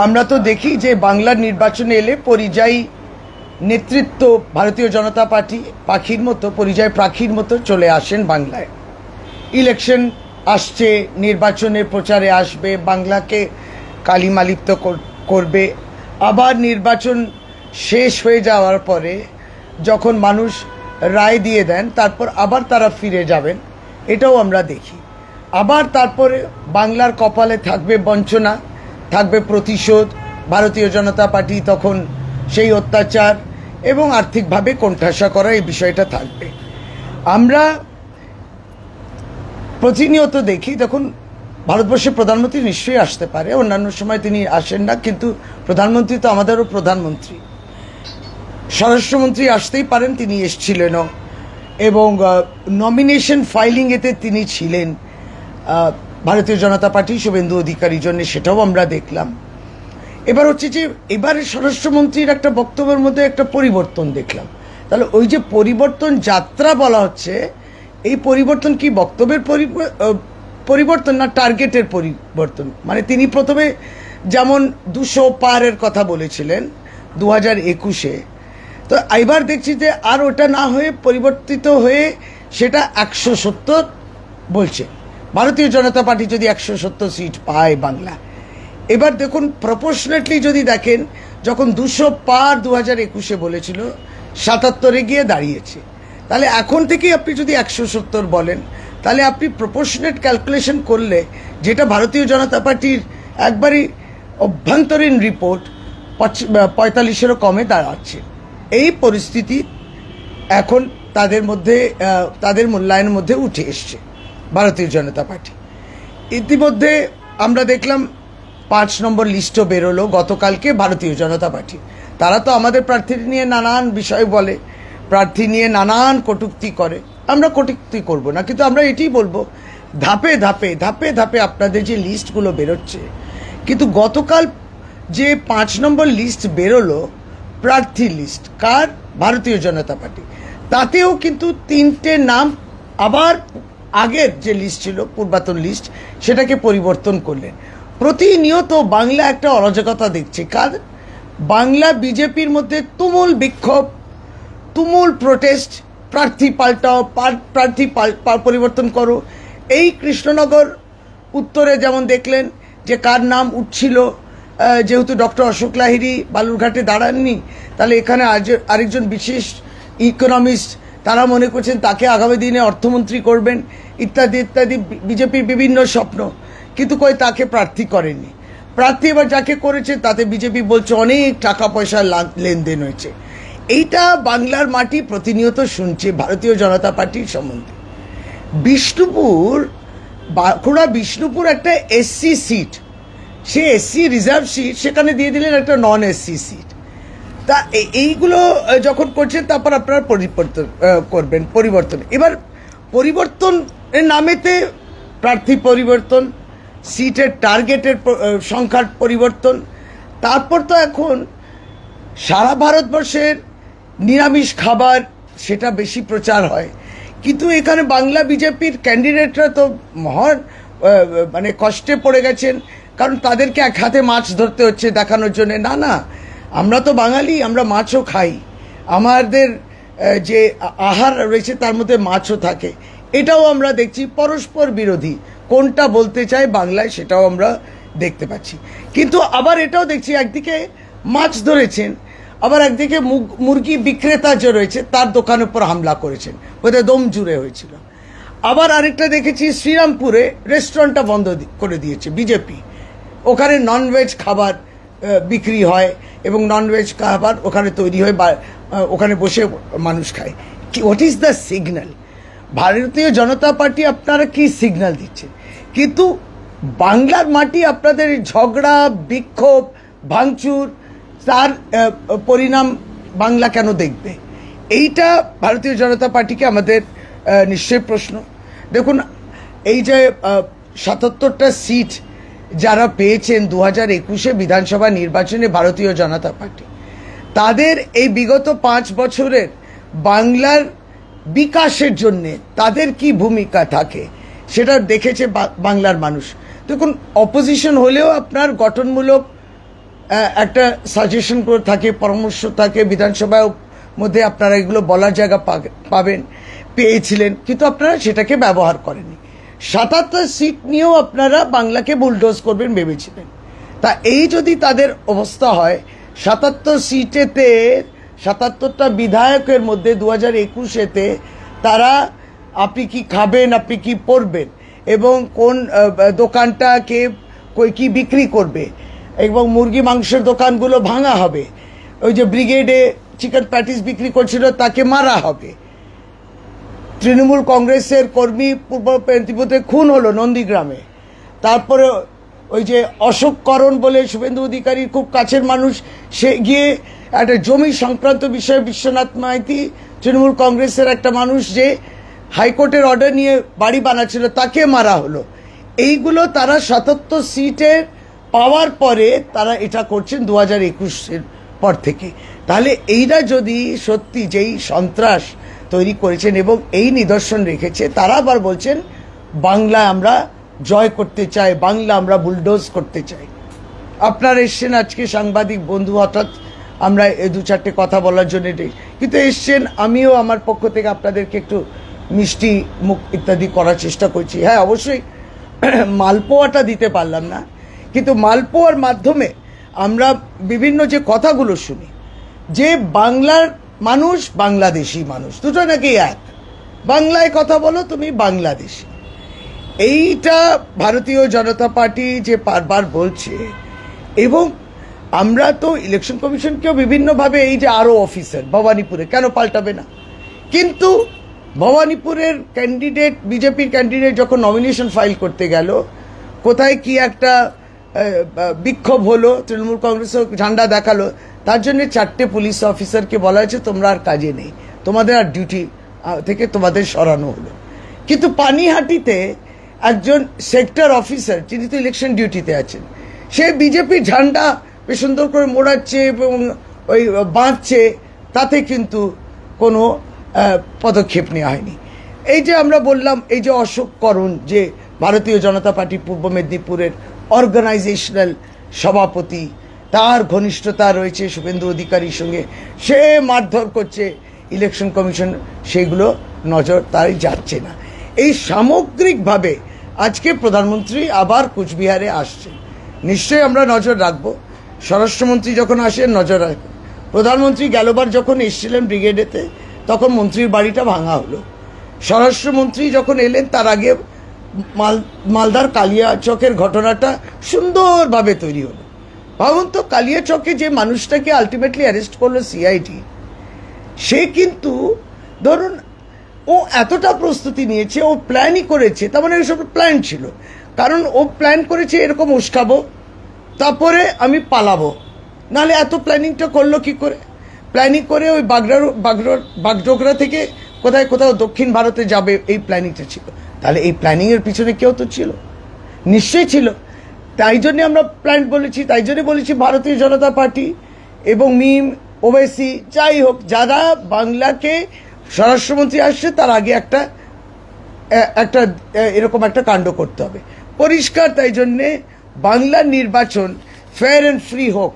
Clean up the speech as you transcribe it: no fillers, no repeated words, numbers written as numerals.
আমরা তো দেখি যে বাংলার নির্বাচনে এলে পরিযায়ী নেতৃত্ব ভারতীয় জনতা পার্টি পাখির মতো পরিযায়ী পাখির মতো চলে আসেন বাংলায়। ইলেকশন আসছে, নির্বাচনের প্রচারে আসবে, বাংলাকে কালিমালিপ্ত করবে। আবার নির্বাচন শেষ হয়ে যাওয়ার পরে যখন মানুষ রায় দিয়ে দেন তারপর আবার তারা ফিরে যাবেন, এটাও আমরা দেখি। আবার তারপরে বাংলার কপালে থাকবে বঞ্চনা, থাকবে প্রতিশোধ। ভারতীয় জনতা পার্টি তখন সেই অত্যাচার এবং আর্থিকভাবে কোণঠাসা করা এই বিষয়টা থাকবে। আমরা প্রতিনিয়ত দেখি, দেখুন ভারতবর্ষের প্রধানমন্ত্রী নিশ্চয়ই আসতে পারে, অন্যান্য সময় তিনি আসেন না, কিন্তু প্রধানমন্ত্রী তো আমাদেরও প্রধানমন্ত্রী। স্বরাষ্ট্রমন্ত্রী আসতেই পারেন, তিনি এসেছিলেনও, এবং নমিনেশন ফাইলিংয়েতে তিনি ছিলেন ভারতীয় জনতা পার্টি শুভেন্দু অধিকারীর জন্য, সেটাও আমরা দেখলাম। এবার হচ্ছে যে এবারে স্বরাষ্ট্রমন্ত্রীর একটা বক্তব্যের মধ্যে একটা পরিবর্তন দেখলাম। তাহলে ওই যে পরিবর্তন যাত্রা বলা হচ্ছে, এই পরিবর্তন কি বক্তব্যের পরিবর্তন না টার্গেটের পরিবর্তন? মানে তিনি প্রথমে যেমন 200 পারের কথা বলেছিলেন 2021-এ, তো এবার দেখছি যে আর ওটা না হয়ে পরিবর্তিত হয়ে সেটা 170 বলছে। ভারতীয় জনতা পার্টি যদি 170 সিট পায় বাংলা, এবার দেখুন প্রপোর্শনেটলি যদি দেখেন, যখন 200 পার 2021-এ বলেছিল 77-এ গিয়ে দাঁড়িয়েছে। তাহলে এখন থেকেই আপনি যদি 170 বলেন, তাহলে আপনি প্রপোর্শনেট ক্যালকুলেশন করলে, যেটা ভারতীয় জনতা পার্টির একবারই অভ্যন্তরীণ রিপোর্ট 45-এরও কমে দাঁড়াচ্ছে। এই পরিস্থিতি এখন তাদের মধ্যে, তাদের মূল্যায়নের মধ্যে উঠে এসছে ভারতীয় জনতা পার্টি। ইতিমধ্যে আমরা দেখলাম 5 নম্বর লিস্টও বেরোলো গতকালকে ভারতীয় জনতা পার্টি। তারা তো আমাদের প্রার্থী নিয়ে নানান বিষয় বলে, প্রার্থী নিয়ে নানান কটূক্তি করে। আমরা কটূক্তি করব না, কিন্তু আমরা এটাই বলবো, ধাপে ধাপে ধাপে ধাপে আপনাদের যে লিস্টগুলো বেরোচ্ছে, কিন্তু গতকাল যে 5 নম্বর লিস্ট বেরোলো, প্রার্থী লিস্ট কার? ভারতীয় জনতা পার্টি। তাতেও কিন্তু 3টে নাম আবার আগের যে লিস্ট ছিল, পূর্বাতন লিস্ট, সেটাকে পরিবর্তন করলেন। প্রতিনিয়ত বাংলা একটা অরাজকতা দেখছে। কার? বাংলা বিজেপির মধ্যে তুমুল বিক্ষোভ, তুমুল প্রোটেস্ট, প্রার্থী পাল্টাও, প্রার্থী পরিবর্তন করো। এই কৃষ্ণনগর উত্তরে যেমন দেখলেন যে কার নাম উঠছিল, যেহেতু ডক্টর অশোক লাহিড়ী বালুরঘাটে দাঁড়াননি, তাহলে এখানে আরেকজন বিশেষ ইকোনমিস্ট, তারা মনে করছেন তাকে আগামী দিনে অর্থমন্ত্রী করবেন, ইত্যাদি ইত্যাদি বিজেপির বিভিন্ন স্বপ্ন, কিন্তু কই তাকে প্রার্থী করেননি। প্রার্থী এবার যাকে করেছে তাতে বিজেপি বলছে অনেক টাকা পয়সার লেনদেন হয়েছে। এইটা বাংলার মাটি প্রতিনিয়ত শুনছে ভারতীয় জনতা পার্টির সম্বন্ধে। বিষ্ণুপুর, বাঁকুড়া বিষ্ণুপুর একটা এসসি সিট, সে এসসি রিজার্ভ সিট, সেখানে দিয়ে দিলেন একটা নন এসসি সিট। তা এইগুলো যখন করছেন, তারপর আপনারা পরিবর্তন। এবার পরিবর্তনের নামেতে প্রার্থী পরিবর্তন, সিটের টার্গেটের সংখ্যার পরিবর্তন। তারপর তো এখন সারা ভারতবর্ষের নিরামিষ খাবার, সেটা বেশি প্রচার হয়, কিন্তু এখানে বাংলা বিজেপির ক্যান্ডিডেটরা তো মহান মানে কষ্টে পড়ে গেছেন, কারণ তাদেরকে এক হাতে মাছ ধরতে হচ্ছে দেখানোর জন্য, না না আমরা তো বাঙালি, আমরা মাছও খাই, আমাদের যে আহার রয়েছে তার মধ্যে মাছও থাকে। এটাও আমরা দেখছি পরস্পর বিরোধী, কোনটা বলতে চায় বাংলায় সেটাও আমরা দেখতে পাচ্ছি। কিন্তু আবার এটাও দেখছি, একদিকে মাছ ধরেছেন, আবার একদিকে মুরগি বিক্রেতা যে রয়েছে তার দোকানের উপর হামলা করেছেন, ওদের দম জুড়ে হয়েছিল। আবার আরেকটা দেখেছি, শ্রীরামপুরে রেস্টুরেন্টটা বন্ধ করে দিয়েছে বিজেপি, ওখানে ননভেজ খাবার বিক্রি হয় এবং ননভেজ খাবার ওখানে তৈরি হয়, ওখানে বসে মানুষ খায়। What is the signal? ভারতীয় জনতা পার্টি আপনারা কি সিগন্যাল দিচ্ছেন? কিন্তু বাংলার মাটি আপনাদের ঝগড়া, বিক্ষোভ, ভাঙচুর, তার পরিণাম বাংলা কেন দেখবে? এইটা ভারতীয় জনতা পার্টিকে আমাদের নিশ্চয়ই প্রশ্ন। দেখুন, এই যে 77টা সিট যারা পেয়েছেন 2021-এ বিধানসভা নির্বাচনে ভারতীয় জনতা পার্টি, তাদের এই বিগত 5 বছরের বাংলার বিকাশের জন্যে তাদের কি ভূমিকা থাকে সেটা দেখেছে বাংলার মানুষ। দেখুন, অপোজিশন হলেও আপনার গঠনমূলক একটা সাজেশন করে থাকে, পরামর্শ থাকে, বিধানসভায় মধ্যে আপনারা এগুলো বলার জায়গা পাবেন, পেয়েছিলেন, কিন্তু আপনারা সেটাকে ব্যবহার করেননি। ৭৭ সিট নিয়েও আপনারা বাংলাকে বুলডোজ করবেন ভেবেছিলেন। তা এই যদি তাদের অবস্থা হয়, ৭৭ সিটেতে ৭৭টা বিধায়কের মধ্যে 2021-এতে তারা আপনি কি খাবেন, আপনি কি পরবেন, এবং কোন দোকানটা কে কি বিক্রি করবে, এবং মুরগি মাংসের দোকানগুলো ভাঙা হবে, ওই যে ব্রিগেডে চিকেন প্যাটিস বিক্রি করছিল তাকে মারা হবে, তৃণমূল কংগ্রেসের কর্মী পূর্ব মেদিনীপুরে খুন হলো নন্দীগ্রামে, তারপরে ওই যে অশোক করণ বলে শুভেন্দু অধিকারীর খুব কাছের মানুষ, সে গিয়ে একটা জমি সংক্রান্ত বিষয়ে বিশ্বনাথ মাইতি তৃণমূল কংগ্রেসের একটা মানুষ যে হাইকোর্টের অর্ডার নিয়ে বাড়ি বানাচ্ছিল তাকে মারা হলো। এইগুলো তারা ৭৭ সিটের পাওয়ার পরে তারা এটা করছেন 2021-এর পর থেকে। তাহলে এইরা যদি সত্যি যেই সন্ত্রাস তৈরি করেছেন এবং এই নিদর্শন রেখেছে, তারা আবার বলছেন বাংলায় আমরা জয় করতে চাই, বাংলা আমরা বুলডোজ করতে চাই। আপনারা এসছেন আজকে সাংবাদিক বন্ধু, হঠাৎ আমরা দু চারটে কথা বলার জন্য, কিন্তু এসছেন, আমিও আমার পক্ষ থেকে আপনাদেরকে একটু মিষ্টি মুখ ইত্যাদি করার চেষ্টা করছি। হ্যাঁ, অবশ্যই মালপোয়াটা দিতে পারলাম না, কিন্তু মালপোয়ার মাধ্যমে আমরা বিভিন্ন যে কথাগুলো শুনি যে বাংলার মানুষ বাংলাদেশি মানুষ দুটো নাকি এক, বাংলায় কথা বলো তুমি বাংলাদেশি, এইটা ভারতীয় জনতা পার্টি যে বারবার বলছে। এবং আমরা তো ইলেকশন কমিশনকেও বিভিন্নভাবে, এই যে আরও অফিসার ভবানীপুরে কেন পাল্টাবে না, কিন্তু ভবানীপুরের ক্যান্ডিডেট, বিজেপির ক্যান্ডিডেট যখন নমিনেশন ফাইল করতে গেল, কোথায় কি একটা বিক্ষোভ হলো, তৃণমূল কংগ্রেসও ঝান্ডা দেখালো, তার জন্য 4টে পুলিশ অফিসারকে বলা হয়েছে তোমরা আর কাজে নেই, তোমাদের আর ডিউটি থেকে তোমাদের সরানো হলো। কিন্তু পানিহাটিতে একজন সেক্টর অফিসার, যিনি তো ইলেকশন ডিউটিতে আছেন, সে বিজেপির ঝান্ডা বেশ সুন্দর করে মোড়াচ্ছে এবং ওই বাঁধছে, তাতে কিন্তু কোনো পদক্ষেপ নেওয়া হয়নি। এই যে আমরা বললাম, এই যে অশোক করণ, যে ভারতীয় জনতা পার্টি পূর্ব মেদিনীপুরের অর্গানাইজেশনাল সভাপতি, তার ঘনিষ্ঠতা রয়েছে শুভেন্দু অধিকারীর সঙ্গে, সে মারধর করছে ইলেকশন কমিশন, সেগুলো নজর তাই যাচ্ছে না। এই সামগ্রিকভাবে আজকে প্রধানমন্ত্রী আবার কুচবিহারে আসছে, নিশ্চয়ই আমরা নজর রাখবো। স্বরাষ্ট্রমন্ত্রী যখন আসেন নজর রাখবেন। প্রধানমন্ত্রী গেলবার যখন এসেছিলেন ব্রিগেডেতে, তখন মন্ত্রীর বাড়িটা ভাঙা হলো। স্বরাষ্ট্রমন্ত্রী যখন এলেন তার আগে মালদার কালিয়াচকের ঘটনাটা সুন্দরভাবে তৈরি হলো। ভাবুন তো, কালিয়াচকে যে মানুষটাকে আলটিমেটলি অ্যারেস্ট করলো সিআইডি, সে কিন্তু ধরুন ও এতটা প্রস্তুতি নিয়েছে, ও প্ল্যানই করেছে, তার মানে এসব প্ল্যান ছিল, কারণ ও প্ল্যান করেছে এরকম উস্কাবো, তারপরে আমি পালাবো, নাহলে এত প্ল্যানিংটা করলো কি করে? প্ল্যানিং করে ওই বাগডোগরা থেকে কোথাও দক্ষিণ ভারতে যাবে, এই প্ল্যানিংটা ছিল। তাহলে এই প্ল্যানিংয়ের পিছনে কেউ তো ছিল, নিশ্চয়ই ছিল। তাই জন্যে আমরা প্ল্যান বলেছি, তাই জন্যে বলেছি ভারতীয় জনতা পার্টি এবং মিম, ওবেসি, যাই হোক, যারা বাংলাকে, স্বরাষ্ট্রমন্ত্রী আসছে তার আগে একটা এরকম একটা কাণ্ড করতে হবে পরিষ্কার। তাই জন্যে বাংলার নির্বাচন ফেয়ার অ্যান্ড ফ্রি হোক,